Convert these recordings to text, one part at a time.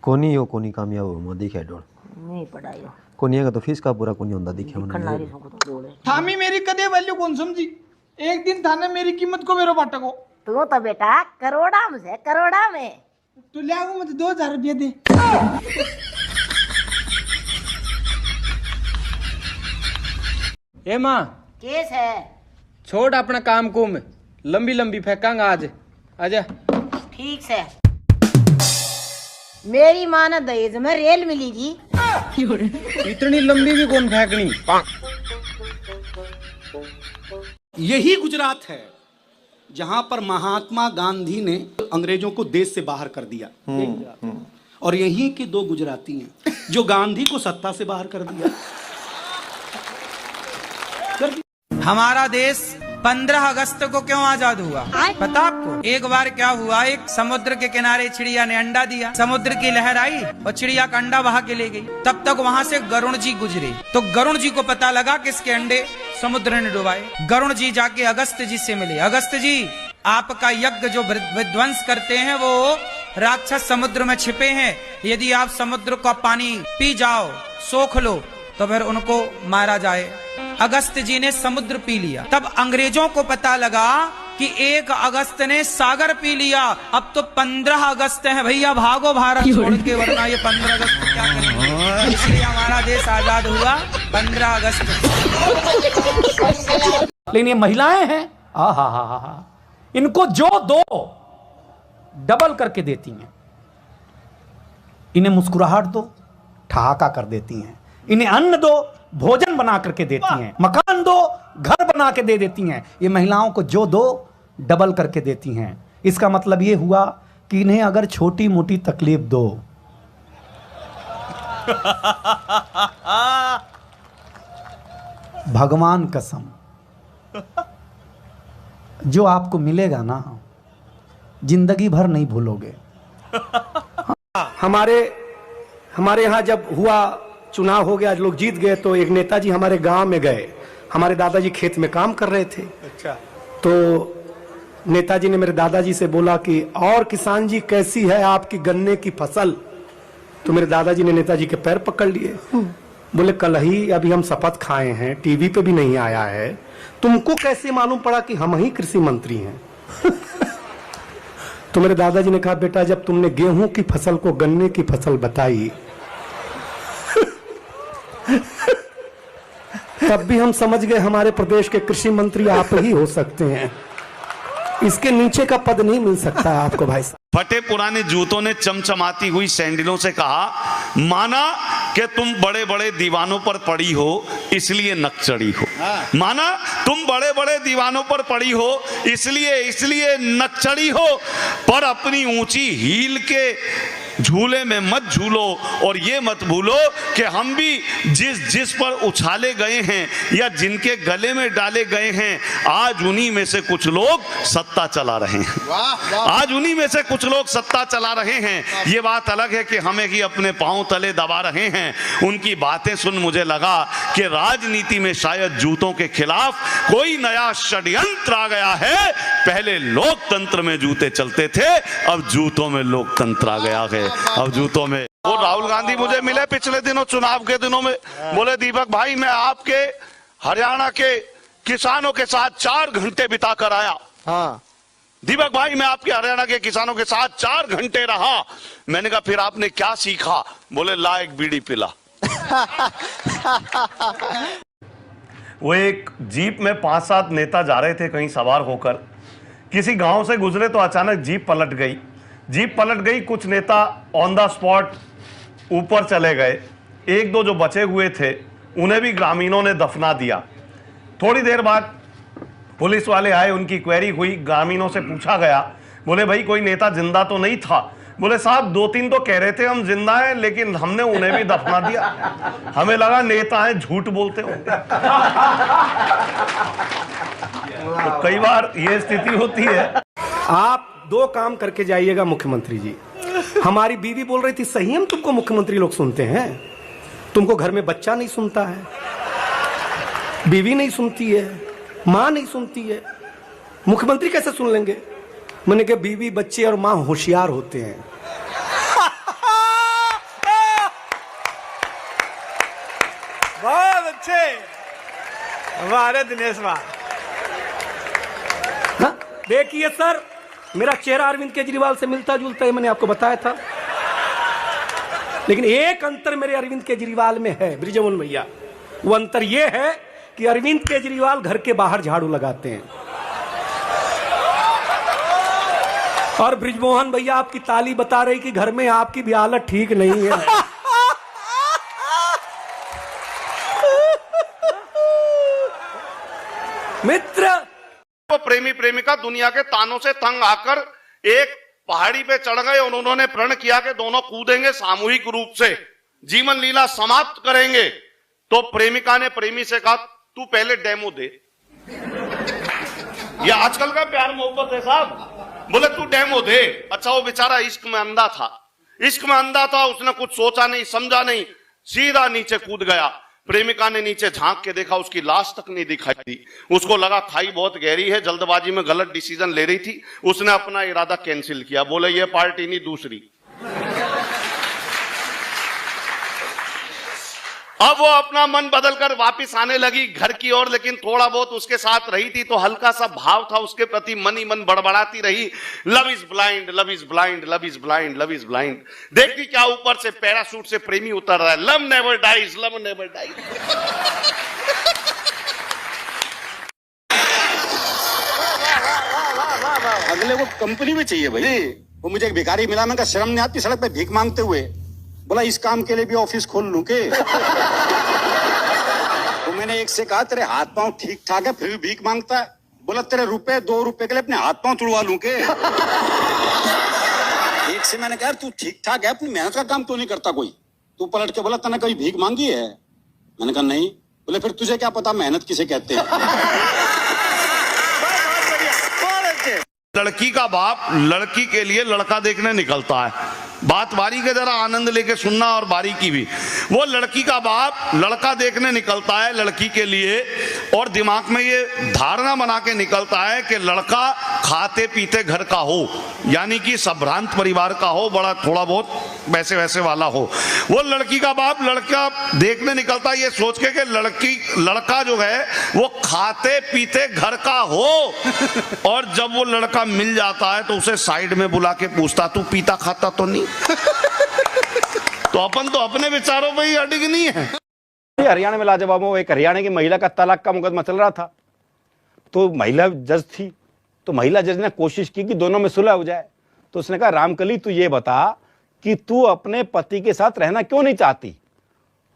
कोनी यो कोनी कामयाब हो म दिखे डोल नहीं पढ़ायो कोनी का तो फीस का पूरा कोनी होता दिखे खंडारी को तो डोले थामी मेरी कदे वैल्यू कौन समझी। एक दिन थाने मेरी कीमत को मेरो बाटको तू तो बेटा करोड़ा में से करोड़ा में तो ले आऊं मुझे 2000 रुपया दे। ए माँ केस है छोड़ अपना काम को में लंबी लंबी फेंकांगा आज आजा। ठीक से मेरी माँ ने दहेज में रेल मिली थी। इतनी लंबी भी कौन फेंकनी। यही गुजरात है जहां पर महात्मा गांधी ने अंग्रेजों को देश से बाहर कर दिया। और यहीं के दो गुजराती हैं जो गांधी को सत्ता से बाहर कर दिया। हमारा देश 15 अगस्त को क्यों आजाद हुआ पता आपको? एक बार क्या हुआ, एक समुद्र के किनारे चिड़िया ने अंडा दिया, समुद्र की लहर आई और चिड़िया का अंडा बहा के ले गई। तब तक वहाँ से गरुण जी गुजरे तो गरुण जी को पता लगा किसके अंडे समुद्र ने डुबाए। गरुण जी जाके अगस्त जी से मिले। अगस्त जी, आपका यज्ञ जो विध्वंस करते हैं वो राक्षस समुद्र में छिपे हैं, यदि आप समुद्र का पानी पी जाओ सोख लो तो फिर उनको मारा जाए। अगस्त जी ने समुद्र पी लिया। तब अंग्रेजों को पता लगा कि 1 अगस्त ने सागर पी लिया, अब तो 15 अगस्त है भैया, भागो भारत छोड़ के, वरना ये 15 अगस्त क्या करेंगे। इसलिए हमारा देश आजाद हुआ 15 अगस्त। लेकिन ये महिलाएं हैं, आहा, इनको जो दो डबल करके देती हैं। इन्हें मुस्कुराहट दो, ठहाका कर देती हैं। इन्हें अन्न दो, भोजन बना करके देती हैं। मकान दो, घर बना के दे देती हैं। ये महिलाओं को जो दो डबल करके देती हैं। इसका मतलब ये हुआ कि इन्हें अगर छोटी मोटी तकलीफ दो भगवान कसम जो आपको मिलेगा ना जिंदगी भर नहीं भूलोगे। हमारे यहाँ जब हुआ चुनाव हो गया, लोग जीत गए, तो एक नेताजी हमारे गांव में गए। हमारे दादाजी खेत में काम कर रहे थे। अच्छा। तो नेताजी ने मेरे दादाजी से बोला कि और किसान जी कैसी है आपकी गन्ने की फसल। तो मेरे दादाजी ने नेताजी के पैर पकड़ लिए, बोले कल ही अभी हम शपथ खाए हैं, टीवी पे भी नहीं आया है, तुमको कैसे मालूम पड़ा कि हम ही कृषि मंत्री हैं। तो मेरे दादाजी ने कहा बेटा जब तुमने गेहूं की फसल को गन्ने की फसल बताई तब भी हम समझ गए हमारे प्रदेश के कृषि मंत्री आप ही हो सकते हैं। इसके नीचे का पद नहीं मिल सकता है आपको भाई साहब। फटे पुराने जूतों ने चमचमाती हुई सैंडलों से कहा, माना कि तुम बड़े बड़े दीवानों पर पड़ी हो इसलिए नक चढ़ी हो। माना तुम बड़े बड़े दीवानों पर पड़ी हो इसलिए नक चढ़ी हो, पर अपनी ऊंची हील के झूले में मत झूलो। और ये मत भूलो कि हम भी जिस पर उछाले गए हैं या जिनके गले में डाले गए हैं, आज उन्हीं में से कुछ लोग सत्ता चला रहे हैं। आज उन्हीं में से कुछ लोग सत्ता चला रहे हैं। ये बात अलग है कि हमें ही अपने पांव तले दबा रहे हैं। उनकी बातें सुन मुझे लगा कि राजनीति में शायद जूतों के खिलाफ कोई नया षड्यंत्र आ गया है। पहले लोकतंत्र में जूते चलते थे, अब जूतों में लोकतंत्र आ गया है। अब जूतों में वो राहुल गांधी मुझे मिले पिछले दिनों चुनाव के दिनों में, बोले दीपक भाई मैं आपके हरियाणा के किसानों के साथ 4 घंटे बिता कर आया। हाँ दीपक भाई मैं आपके हरियाणा के किसानों के साथ 4 घंटे रहा। मैंने कहा फिर आपने क्या सीखा? बोले ला एक बीड़ी पिला। वो एक जीप में 5-7 नेता जा रहे थे कहीं सवार होकर, किसी गांव से गुजरे तो अचानक जीप पलट गई। कुछ नेता ऑन द स्पॉट ऊपर चले गए। 1-2 जो बचे हुए थे उन्हें भी ग्रामीणों ने दफना दिया। थोड़ी देर बाद पुलिस वाले आए, उनकी क्वेरी हुई, ग्रामीणों से पूछा गया, बोले भाई कोई नेता जिंदा तो नहीं था? बोले साहब 2-3 तो कह रहे थे हम जिंदा हैं, लेकिन हमने उन्हें भी दफना दिया। हमें लगा नेता हैं झूठ बोलते होंगे। तो कई बार ये स्थिति होती है। आप 2 काम करके जाइएगा मुख्यमंत्री जी। हमारी बीवी बोल रही थी सही हम तुमको मुख्यमंत्री लोग सुनते हैं, तुमको घर में बच्चा नहीं सुनता है, बीवी नहीं सुनती है, माँ नहीं सुनती है, मुख्यमंत्री कैसे सुन लेंगे? मैंने कहा बीवी बच्चे और माँ होशियार होते हैं। अच्छे। वाह रे दिनेश वाह। हाँ, देखिए सर, मेरा चेहरा अरविंद केजरीवाल से मिलता जुलता है, मैंने आपको बताया था। लेकिन एक अंतर मेरे अरविंद केजरीवाल में है ब्रिजमोहन भैया, वो अंतर ये है कि अरविंद केजरीवाल घर के बाहर झाड़ू लगाते हैं और ब्रिजमोहन भैया आपकी ताली बता रही कि घर में आपकी भी हालत ठीक नहीं है। मित्र, वो प्रेमी प्रेमिका दुनिया के तानों से तंग आकर एक पहाड़ी पे चढ़ गए और उन्होंने प्रण किया कि दोनों कूदेंगे सामूहिक रूप से, जीवन लीला समाप्त करेंगे। तो प्रेमिका ने प्रेमी से कहा तू पहले डेमो दे। ये आजकल का प्यार मोहब्बत है साहब। बोले तू डेमो दे। अच्छा, वो बेचारा इश्क में अंधा था, इश्क में अंधा था, उसने कुछ सोचा नहीं समझा नहीं, सीधा नीचे कूद गया। प्रेमिका ने नीचे झांक के देखा, उसकी लाश तक नहीं दिखाई दी। उसको लगा खाई बहुत गहरी है, जल्दबाजी में गलत डिसीजन ले रही थी, उसने अपना इरादा कैंसिल किया। बोले ये पार्टी नहीं दूसरी। अब वो अपना मन बदलकर वापस आने लगी घर की ओर, लेकिन थोड़ा बहुत उसके साथ रही थी तो हल्का सा भाव था उसके प्रति, मन ही मन बड़बड़ाती रही, love is blind, love is blind, love is blind, love is blind. देखती क्या ऊपर से पैराशूट से प्रेमी उतर रहा है, love never dies, love never dies. अगले को कंपनी में चाहिए भाई। वो मुझे एक भिखारी मिला, मैं शर्म नहीं आती सड़क पे भीख मांगते हुए। बोला इस काम के लिए भी ऑफिस खोल लूं के? तो मैंने एक से कहा तेरे हाथ पांव ठीक ठाक है फिर भी भीख मांगता है। बोला तेरे रुपए 2 रुपए के लिए अपने हाथ पांव तुड़वा लूं के? एक से मैंने कहा तू ठीक ठाक है, अपनी मेहनत का काम तो नहीं करता कोई। तू पलट के बोला तूने कभी भीख मांगी है? मैंने कहा नहीं। बोले फिर तुझे क्या पता मेहनत किसे कहते हैं? लड़की का बाप लड़की के लिए लड़का देखने निकलता है। बात बारी के जरा आनंद लेके सुनना और बारी की भी। वो लड़की का बाप लड़का देखने निकलता है लड़की के लिए, और दिमाग में ये धारणा बना के निकलता है कि लड़का खाते पीते घर का हो, यानी कि संभ्रांत परिवार का हो, बड़ा थोड़ा बहुत वैसे वैसे वाला हो। वो लड़की का बाप लड़का देखने निकलता है ये सोच के कि लड़का जो है वो खाते पीते घर का हो। और जब वो लड़का मिल जाता है तो उसे साइड में बुला के पूछता तू पीता खाता तो नहीं? तो अपन तो अपने विचारों पे ही अडिग नहीं है। हरियाणा में लाजवाब हो, एक हरियाणा की महिला का तलाक का मुकदमा चल रहा था, तो महिला जज थी, तो महिला जज ने कोशिश की कि दोनों में सुलह हो जाए। तो उसने कहा रामकली तू ये बता कि तू अपने पति के साथ रहना क्यों नहीं चाहती?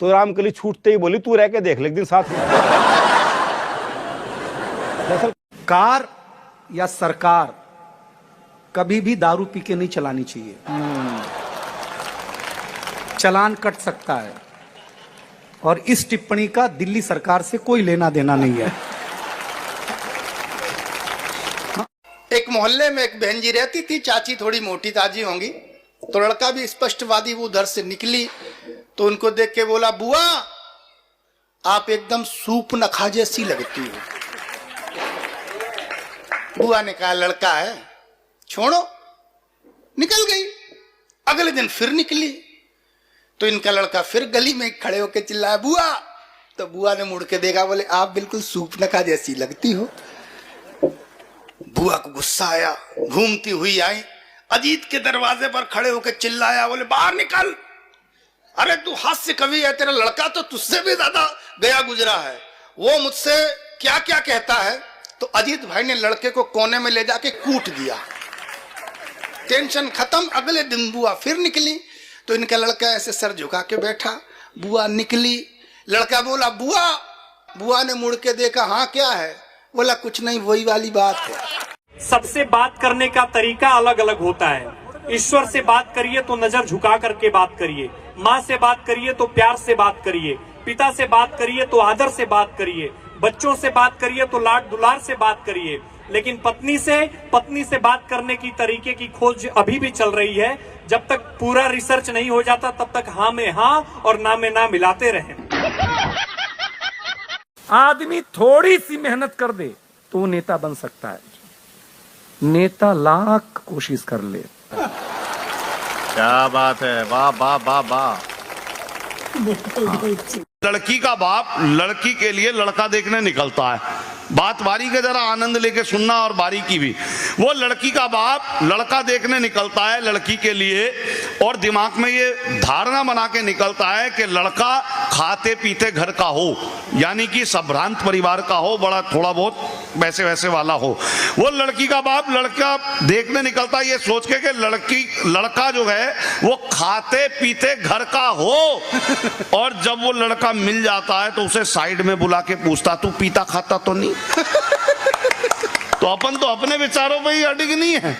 तो रामकली छूटते ही बोली तू रह के देख ले एक दिन साथ में। दरअसल कार या सरकार कभी भी दारू पी के नहीं चलानी चाहिए। चालान कट सकता है, और इस टिप्पणी का दिल्ली सरकार से कोई लेना देना नहीं है। एक मोहल्ले में एक बहन जी रहती थी, चाची थोड़ी मोटी ताजी होंगी, तो लड़का भी स्पष्टवादी वो उधर से निकली तो उनको देख के बोला बुआ आप एकदम सूप नखा जैसी लगती हो। बुआ ने कहा लड़का है छोड़ो, निकल गई। अगले दिन फिर निकली तो इनका लड़का फिर गली में खड़े होकर चिल्लाया बुआ। तो बुआ ने मुड़ के देखा, बोले आप बिल्कुल सूप नखा जैसी लगती हो। बुआ को गुस्सा आया, घूमती हुई आई, अजीत के दरवाजे पर खड़े होकर चिल्लाया, बोले बाहर निकल, अरे तू हास्य कवि है, तेरा लड़का तो तुझसे भी ज्यादा गया गुजरा है, वो मुझसे क्या क्या कहता है। तो अजीत भाई ने लड़के को कोने में ले जाके कूट दिया। टेंशन खत्म। अगले दिन बुआ फिर निकली तो इनका लड़का ऐसे सर झुका के बैठा। बुआ निकली, लड़का बोला बुआ। बुआ ने मुड़ के देखा, हाँ क्या है? बोला कुछ नहीं, वही वाली बात है। सबसे बात करने का तरीका अलग अलग होता है। ईश्वर से बात करिए तो नजर झुका करके बात करिए, माँ से बात करिए तो प्यार से बात करिए, पिता से बात करिए तो आदर से बात करिए, बच्चों से बात करिए तो लाड दुलार से बात करिए। लेकिन पत्नी से बात करने की तरीके की खोज अभी भी चल रही है। जब तक पूरा रिसर्च नहीं हो जाता तब तक हाँ में हाँ और ना में ना मिलाते रहें। आदमी थोड़ी सी मेहनत कर दे तो वो नेता बन सकता है, नेता लाख कोशिश कर ले। क्या बात है, वाह वाह वाह वाह। लड़की का बाप लड़की के लिए लड़का देखने निकलता है। बात बारी के जरा आनंद लेके सुनना और बारीकी भी। वो लड़की का बाप लड़का देखने निकलता है लड़की के लिए, और दिमाग में ये धारणा बना के निकलता है कि लड़का खाते पीते घर का हो, यानी कि संभ्रांत परिवार का हो, बड़ा थोड़ा बहुत वैसे वैसे वाला हो। वो लड़की का बाप लड़का देखने निकलता है ये सोच के कि लड़का जो है वो खाते पीते घर का हो। और जब वो लड़का मिल जाता है तो उसे साइड में बुला के पूछता, तू पीता खाता तो नहीं? तो अपन तो अपने विचारों पे ही अडिग नहीं है।